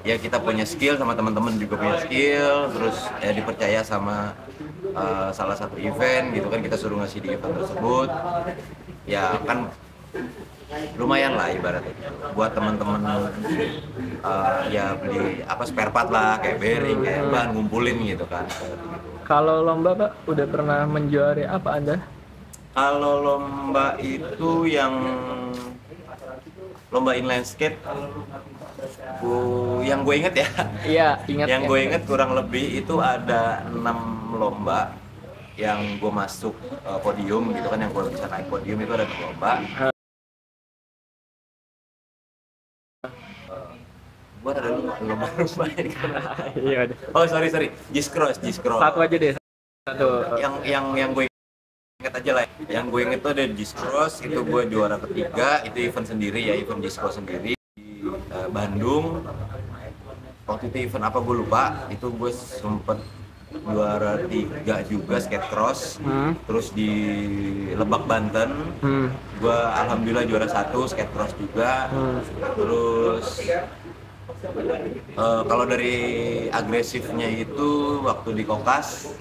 Kita punya skill, sama teman-teman juga punya skill, terus ya dipercaya sama salah satu event gitu kan, kita suruh ngasih di event tersebut, ya kan lumayan lah ibaratnya buat teman-teman ya beli spare part lah, kayak bearing, kayak ban, ngumpulin gitu kan. Kalau lomba, Pak, udah pernah menjuarai apa Anda? Kalau lomba itu yang lomba inline skate, yang gue inget ya. Iya, ingat. Yang gue inget kurang lebih itu ada 6 lomba yang gue masuk podium gitu kan, yang gue bisa naik podium itu ada 6 lomba. Gue ada lomba ini kan. Iya. Oh sorry, Discross. Satu aja deh. Satu. Yang gue inget aja lah. Yang gue inget tuh ada Discross, itu gue juara ketiga, itu event sendiri ya, event Discross sendiri di Bandung. Waktu itu event apa gue lupa, itu gue sempet juara 3 juga skate cross. Terus di Lebak Banten gue alhamdulillah juara 1 skate cross juga. Terus kalau dari agresifnya itu waktu di Kokas,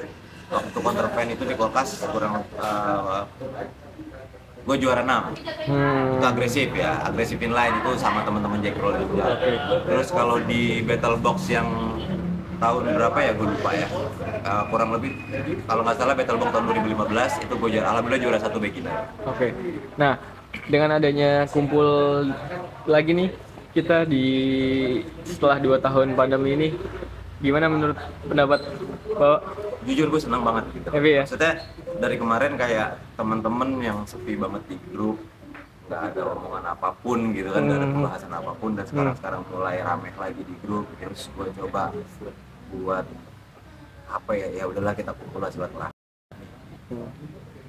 waktu counterpan itu di Kokas kurang gue juara 6. Itu agresif ya, agresif inline itu sama teman-teman Jack Roll juga. Terus kalau di battle box yang tahun berapa ya gue lupa ya, kurang lebih kalau nggak salah battle box tahun 2015 itu gue juara, alhamdulillah juara 1 beginner. Oke. Nah, dengan adanya kumpul lagi nih kita di setelah 2 tahun pandemi ini, gimana menurut pendapat Bapak? Jujur gue senang banget gitu. Happy ya? Maksudnya dari kemarin kayak teman-teman yang sepi banget di grup, nggak ada omongan apapun gitu kan, nggak ada pembahasan apapun, dan sekarang mulai rame lagi di grup. Terus gue coba buat apa ya udahlah kita kumpul lah silaturahmi.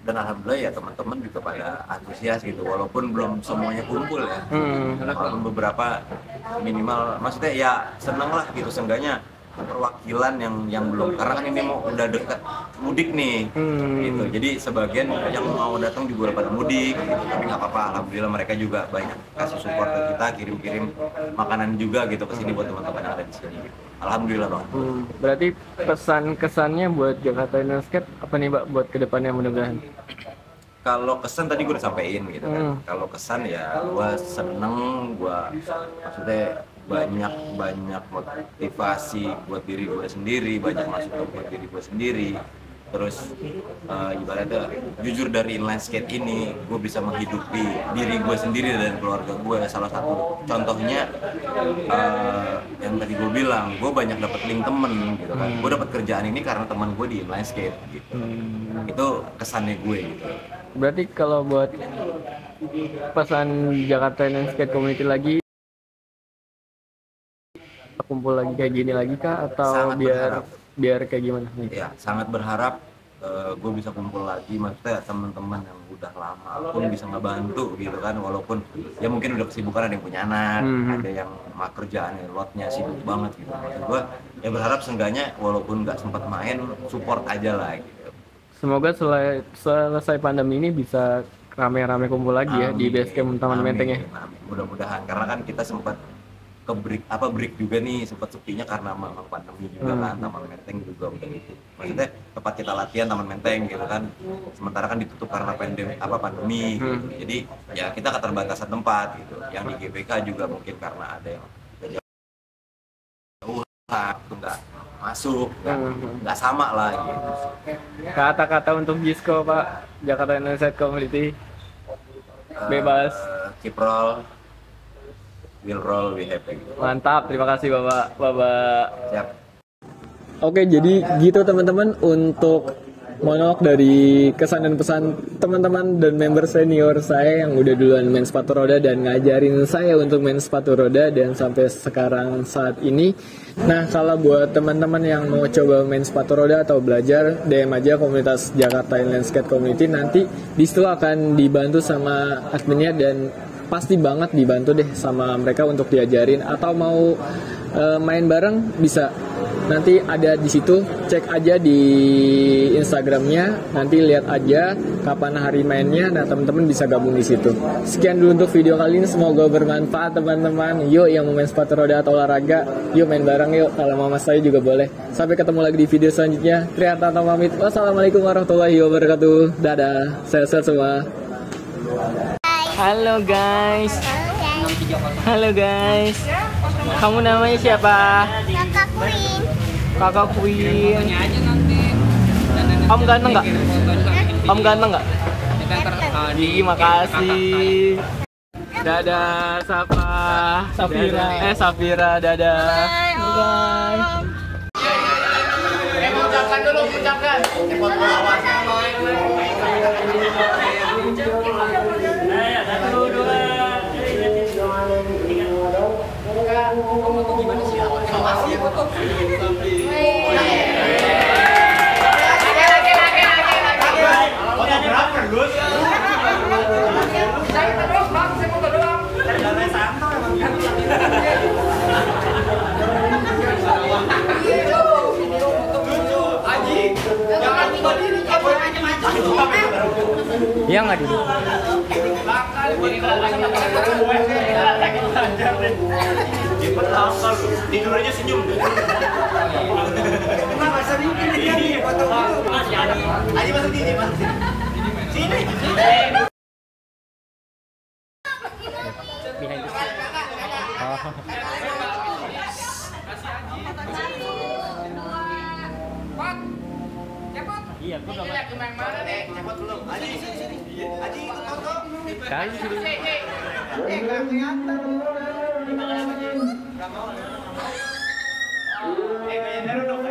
Dan alhamdulillah ya teman-teman juga pada antusias gitu, walaupun belum semuanya kumpul ya. Walaupun beberapa minimal, maksudnya ya seneng lah gitu, seenggaknya perwakilan yang belum, karena kan ini mau udah dekat mudik nih gitu, jadi sebagian yang mau datang juga udah pada mudik gitu. Tapi nggak apa-apa, alhamdulillah mereka juga banyak kasih support ke kita, kirim makanan juga gitu ke sini buat teman-teman yang ada di sini gitu. Alhamdulillah bang. Berarti pesan kesannya buat Jakarta Inline Skate apa nih Mbak buat kedepannya mudah-mudahan? Kalau kesan tadi gue udah sampein gitu kan. Kalau kesan ya gue seneng, gue maksudnya banyak motivasi buat diri gue sendiri, banyak masukan buat diri gue sendiri. Terus ibaratnya jujur dari inline skate ini gue bisa menghidupi diri gue sendiri dan keluarga gue. Salah satu contohnya yang tadi gue bilang, gue banyak dapat link temen gitu kan. Gue dapat kerjaan ini karena teman gue di inline skate gitu. Itu kesannya gue gitu. Berarti kalau buat pesan Jakarta Inline Skate Community lagi, kumpul lagi kayak gini lagi kah, atau biar kayak gimana nih? Ya sangat berharap gue bisa kumpul lagi, maksudnya teman-teman yang udah lama pun bisa ngebantu gitu kan, walaupun ya mungkin udah kesibukan, ada yang punya anak, ada yang mah kerjaannya lotnya sibuk banget gitu. Maksud gue ya berharap seenggaknya walaupun nggak sempat main, support aja lah gitu. Semoga selesai pandemi ini bisa rame-rame kumpul lagi ya di base camp Taman Menteng ya. Mudah-mudahan, karena kan kita sempat ke break juga nih, sempat sepinya karena memang pandemi juga kan. Taman Menteng juga udah gitu, maksudnya tempat kita latihan Taman Menteng gitu kan, sementara kan ditutup karena pandemi gitu. Jadi ya kita keterbatasan tempat gitu. Yang di GBK juga mungkin karena ada yang jauh itu nggak masuk, nggak sama lah gitu. Kata-kata untuk Gisco Pak, Jakarta Inline Skate Community bebas. Keep roll, will roll, we happy. Mantap, terima kasih Bapak. Siap. Oke, jadi gitu teman-teman untuk monolog dari kesan dan pesan teman-teman dan member senior saya yang udah duluan main sepatu roda dan ngajarin saya untuk main sepatu roda dan sampai sekarang saat ini. Nah, kalau buat teman-teman yang mau coba main sepatu roda atau belajar, DM aja komunitas Jakarta Inline Skate Community, nanti di situ akan dibantu sama adminnya dan pasti banget dibantu deh sama mereka untuk diajarin, atau mau main bareng bisa. Nanti ada di situ, cek aja di Instagramnya, nanti lihat aja kapan hari mainnya. Nah, teman-teman bisa gabung di situ. Sekian dulu untuk video kali ini, semoga bermanfaat teman-teman. Yuk yang mau main sepatu roda atau olahraga, yuk main bareng yuk. Kalau mama saya juga boleh. Sampai ketemu lagi di video selanjutnya. Trihartanto pamit. Wassalamualaikum warahmatullahi wabarakatuh. Dadah, sehat-sehat semua. Halo guys. Halo guys. Kamu namanya siapa? Kakak Queen. Kakak Queen. Om ganteng nggak? Om ganteng nggak? Gigi makasih. Dadah, Safa. Safira. Safira, dadah. Bye. Ucapkan dulu, ucapkan. Satu, dua. Gimana sih? Fotografer, Gus. Saya terus, Bang. Saya foto doang. Dari santai, Aji, jangan berdiri, kabur aja macam. Iya nggak dulu? Tidur aja senyum. Aji masuk sini, Mas. Sini. Iya, aku udah Yang mana deh? Cepet belum? Aji, sini. Aji ikut foto. kali sih. Nggak kelihatan. Kayak daru dong.